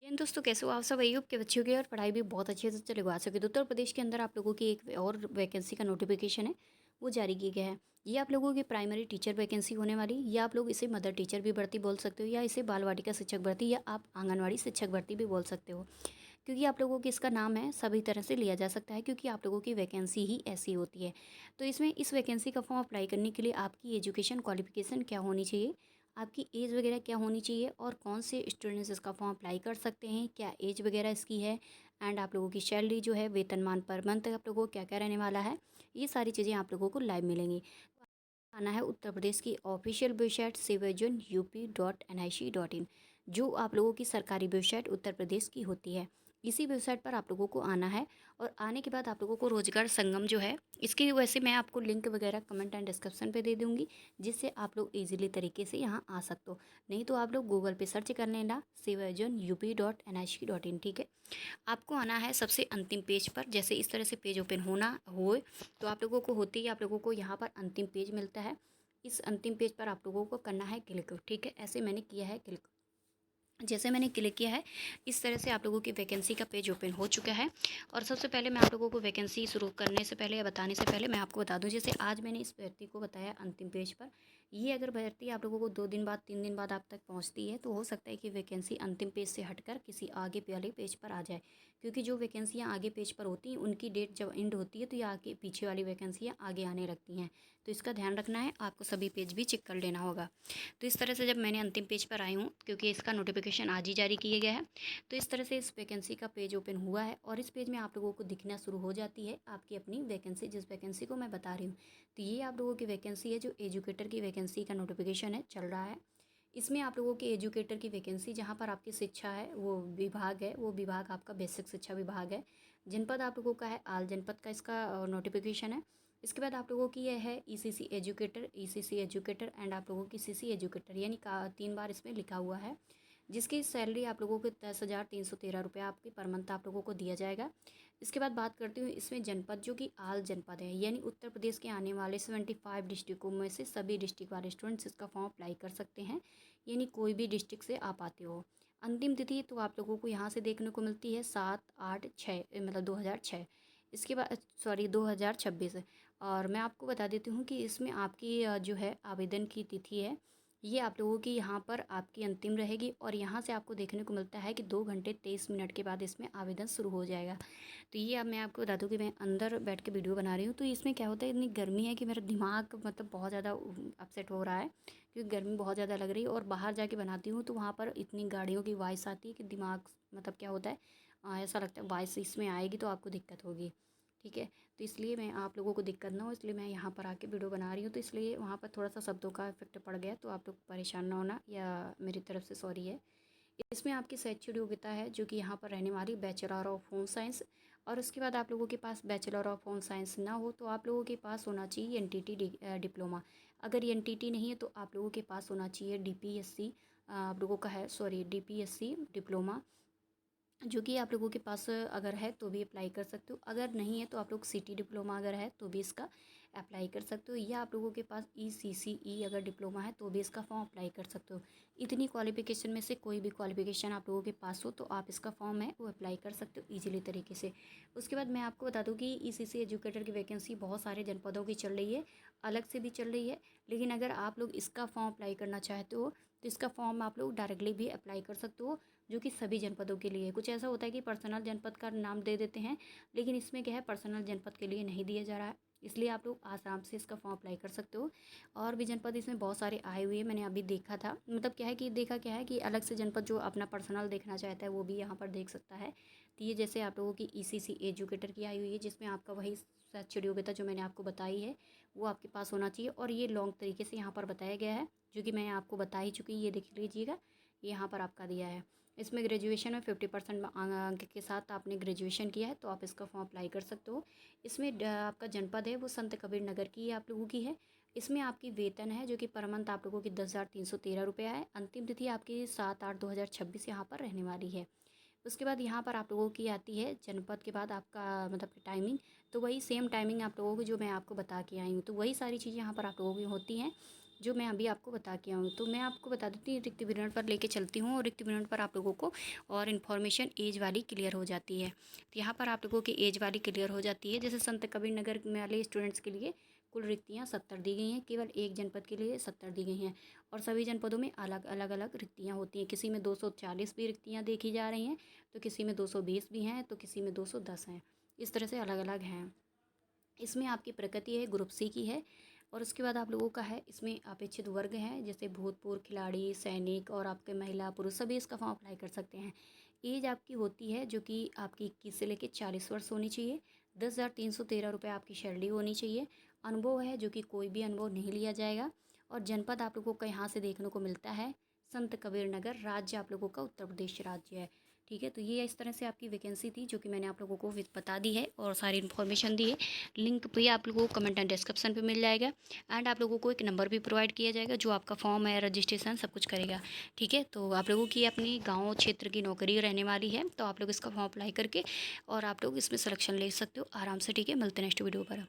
दोस्तों, कैसे हो आप सब। अय्यूब के बच्चों की और पढ़ाई भी बहुत अच्छे से चलेगा। आ सके तो उत्तर प्रदेश के अंदर आप लोगों की एक और वैकेंसी का नोटिफिकेशन है, वो जारी किया गया है। ये आप लोगों की प्राइमरी टीचर वैकेंसी होने वाली, या आप लोग इसे मदर टीचर भी भर्ती बोल सकते हो, या इसे बाल वाटिका शिक्षक भर्ती, या आप आंगनवाड़ी शिक्षक भर्ती भी बोल सकते हो। क्योंकि आप लोगों की इसका नाम है, सभी तरह से लिया जा सकता है, क्योंकि आप लोगों की वैकेंसी ही ऐसी होती है। तो इसमें इस वैकेंसी का फॉर्म अप्लाई करने के लिए आपकी एजुकेशन क्वालिफिकेशन क्या होनी चाहिए, आपकी एज वगैरह क्या होनी चाहिए, और कौन से स्टूडेंट्स इसका फॉर्म अप्लाई कर सकते हैं, क्या एज वगैरह इसकी है, एंड आप लोगों की सैलरी जो है, वेतनमान पर मंथ आप लोगों को क्या क्या रहने वाला है, ये सारी चीज़ें आप लोगों को लाइव मिलेंगी। आना है उत्तर प्रदेश की ऑफिशियल वेबसाइट civizn.up.nic.in, जो आप लोगों की सरकारी वेबसाइट उत्तर प्रदेश की होती है। इसी वेबसाइट पर आप लोगों को आना है, और आने के बाद आप लोगों को रोजगार संगम जो है, इसकी वैसे मैं आपको लिंक वगैरह कमेंट एंड डिस्क्रिप्शन पे दे दूंगी, जिससे आप लोग इजीली तरीके से यहाँ आ सकते हो। नहीं तो आप लोग गूगल पे सर्च कर लेना civizn.up.nic.in, ठीक है। आपको आना है सबसे अंतिम पेज पर। जैसे इस तरह से पेज ओपन होना हो, तो आप लोगों को होते ही आप लोगों को यहाँ पर अंतिम पेज मिलता है। इस अंतिम पेज पर आप लोगों को करना है क्लिक, ठीक है। ऐसे मैंने किया है क्लिक। जैसे मैंने क्लिक किया है, इस तरह से आप लोगों की वैकेंसी का पेज ओपन हो चुका है। और सबसे पहले मैं आप लोगों को वैकेंसी शुरू करने से पहले या बताने से पहले मैं आपको बता दूं, जैसे आज मैंने इस भर्ती को बताया अंतिम पेज पर। ये अगर भर्ती आप लोगों को 2 दिन बाद 3 दिन बाद आप तक पहुंचती है, तो हो सकता है कि वैकेंसी अंतिम पेज से हटकर किसी आगे वाले पेज पर आ जाए। क्योंकि जो वैकेंसियाँ आगे पेज पर होती हैं, उनकी डेट जब एंड होती है, तो ये आगे पीछे वाली वैकेंसियाँ आगे आने लगती हैं। तो इसका ध्यान रखना है, आपको सभी पेज भी चेक कर लेना होगा। तो इस तरह से जब मैंने अंतिम पेज पर आई हूँ, क्योंकि इसका नोटिफिकेशन आज ही जारी किया गया है, तो इस तरह से इस वैकेंसी का पेज ओपन हुआ है। और इस पेज में आप लोगों को दिखना शुरू हो जाती है आपकी अपनी वैकेंसी, जिस वैकेंसी को मैं बता रही हूँ। तो ये आप लोगों की वैकेंसी है, जो एजुकेटर की वैकेंसी का नोटिफिकेशन है, चल रहा है। इसमें आप लोगों की एजुकेटर की वैकेंसी, जहाँ पर आपकी शिक्षा है, वो विभाग है, वो विभाग आपका बेसिक शिक्षा विभाग है। जनपद आप लोगों का है आल जनपद का, इसका नोटिफिकेशन है। इसके बाद आप लोगों की यह है ECC educator, ECC educator and आप लोगों की सीसी एजुकेटर, यानी का 3 बार इसमें लिखा हुआ है। जिसकी सैलरी आप लोगों को 10,313 रुपये आपकी पर मंथ आप लोगों को दिया जाएगा। इसके बाद बात करती हूँ इसमें जनपद, जो कि आल जनपद है, यानी उत्तर प्रदेश के आने वाले 75 डिस्ट्रिक्टों में से सभी डिस्ट्रिक्ट वाले स्टूडेंट्स इसका फॉर्म अप्लाई कर सकते हैं, यानी कोई भी डिस्ट्रिक्ट से आप आते हो। अंतिम तिथि तो आप लोगों को यहाँ से देखने को मिलती है 7/8/6, मतलब 2006। इसके बाद सॉरी 2026। और मैं आपको बता देती हूँ कि इसमें आपकी जो है आवेदन की तिथि है, ये आप लोगों की यहाँ पर आपकी अंतिम रहेगी। और यहाँ से आपको देखने को मिलता है कि 2 घंटे 23 मिनट के बाद इसमें आवेदन शुरू हो जाएगा। तो ये अब मैं आपको बता दूँ कि मैं अंदर बैठ के वीडियो बना रही हूँ, तो इसमें क्या होता है, इतनी गर्मी है कि मेरा दिमाग मतलब बहुत ज़्यादा अपसेट हो रहा है, क्योंकि गर्मी बहुत ज़्यादा लग रही है। और बाहर जाके बनाती हूँ तो वहाँ पर इतनी गाड़ियों की वॉइस आती है कि दिमाग मतलब क्या होता है, ऐसा लगता है वॉइस इसमें आएगी तो आपको दिक्कत होगी, ठीक है। तो इसलिए मैं आप लोगों को दिक्कत ना हो, इसलिए मैं यहाँ पर आके वीडियो बना रही हूँ। तो इसलिए वहाँ पर थोड़ा सा शब्दों का इफेक्ट पड़ गया, तो आप लोग परेशान ना होना, या मेरी तरफ से सॉरी है। इसमें आपकी शैक्षणिक योग्यता है, जो कि यहाँ पर रहने वाली बैचलर ऑफ होम साइंस। और उसके बाद आप लोगों के पास बैचलर ऑफ होम साइंस ना हो, तो आप लोगों के पास होना चाहिए एनटीटी डिप्लोमा। अगर ये एनटीटी नहीं है, तो आप लोगों के पास होना चाहिए डीपीएससी, आप लोगों का है सॉरी डीपीएससी डिप्लोमा, जो कि आप लोगों के पास अगर है तो भी अप्लाई कर सकते हो। अगर नहीं है तो आप लोग सिटी डिप्लोमा अगर है तो भी इसका अप्लाई कर सकते हो, या आप लोगों के पास ईसीसीई अगर डिप्लोमा है तो भी इसका फॉर्म अप्लाई कर सकते हो। इतनी क्वालिफिकेशन में से कोई भी क्वालिफिकेशन आप लोगों के पास हो, तो आप इसका फॉर्म है वो अप्लाई कर सकते हो ईजिली तरीके से। उसके बाद मैं आपको बता दूँ कि ईसीसी एजुकेटर की वैकेंसी बहुत सारे जनपदों की चल रही है, अलग से भी चल रही है। लेकिन अगर आप लोग इसका फॉर्म अप्लाई करना चाहते हो, तो इसका फॉर्म आप लोग डायरेक्टली भी अप्लाई कर सकते हो, जो कि सभी जनपदों के लिए है। कुछ ऐसा होता है कि पर्सनल जनपद का नाम दे देते हैं, लेकिन इसमें क्या है, पर्सनल जनपद के लिए नहीं दिया जा रहा है। इसलिए आप लोग आराम से इसका फॉर्म अप्लाई कर सकते हो। और भी जनपद इसमें बहुत सारे आए हुए हैं, मैंने अभी देखा था, मतलब क्या है कि देखा क्या है कि अलग से जनपद जो अपना पर्सनल देखना चाहता है वो भी यहाँ पर देख सकता है। तो ये जैसे आप लोगों की ईसीसी एजुकेटर की आई हुई है, जिसमें आपका वही शैक्षणिक योग्यता जो मैंने आपको बताई है वो आपके पास होना चाहिए। और ये लॉन्ग तरीके से यहाँ पर बताया गया है, जो कि मैं आपको बता ही चुकी, ये देख लीजिएगा, यहाँ पर आपका दिया है। इसमें ग्रेजुएशन में 50% अंक के साथ आपने ग्रेजुएशन किया है, तो आप इसका फॉर्म अप्लाई कर सकते हो। इसमें आपका जनपद है वो संत कबीर नगर की आप लोगों की है। इसमें आपकी वेतन है, जो कि पर मंथ आप लोगों की 10,313 रुपये है। अंतिम तिथि आपकी 7/8/2026 यहाँ पर रहने वाली है। उसके बाद यहाँ पर आप लोगों की आती है जनपद के बाद आपका मतलब टाइमिंग, तो वही सेम टाइमिंग आप लोगों को जो मैं आपको बता के आई हूँ, तो वही सारी चीज़ें यहाँ पर आप लोगों की होती हैं। जो मैं अभी आपको बता के आऊँ। तो मैं आपको बता देती हूँ, रिक्त विवरण पर लेके चलती हूँ और रिक्त विवरण पर आप लोगों को और इन्फॉर्मेशन एज वाली क्लियर हो जाती है। तो यहाँ पर आप लोगों की एज वाली क्लियर हो जाती है। जैसे संत कबीर नगर में वाले स्टूडेंट्स के लिए कुल रिक्तियाँ 70 दी गई हैं, केवल एक जनपद के लिए 70 दी गई हैं और सभी जनपदों में अलग अलग रिक्तियाँ होती हैं। किसी में 240 भी रिक्तियाँ देखी जा रही हैं, तो किसी में 220 भी हैं, तो किसी में 210 हैं। इस तरह से अलग अलग हैं। इसमें आपकी प्रकृति है, ग्रुप सी की है। और उसके बाद आप लोगों का है, इसमें अपेक्षित वर्ग हैं, जैसे भूतपूर्व खिलाड़ी, सैनिक और आपके महिला पुरुष सभी इसका फॉर्म अप्लाई कर सकते हैं। एज आपकी होती है जो कि आपकी 21 से लेकर 40 वर्ष होनी चाहिए। 10,313 रुपये आपकी सैलरी होनी चाहिए। अनुभव है जो कि कोई भी अनुभव नहीं लिया जाएगा। और जनपद आप लोगों का यहाँ से देखने को मिलता है संत कबीर नगर। राज्य आप लोगों का उत्तर प्रदेश राज्य है। ठीक है, तो ये इस तरह से आपकी वैकेंसी थी जो कि मैंने आप लोगों को बता दी है और सारी इन्फॉर्मेशन दी है। लिंक भी आप लोगों को कमेंट एंड डिस्क्रिप्शन पे मिल जाएगा। एंड आप लोगों को एक नंबर भी प्रोवाइड किया जाएगा जो आपका फॉर्म है, रजिस्ट्रेशन सब कुछ करेगा। ठीक है, तो आप लोगों की अपनी गाँव क्षेत्र की नौकरी रहने वाली है, तो आप लोग इसका फॉर्म अप्लाई करके और आप लोग इसमें सिलेक्शन ले सकते हो आराम से। ठीक है, मिलते हैं नेक्स्ट वीडियो पर।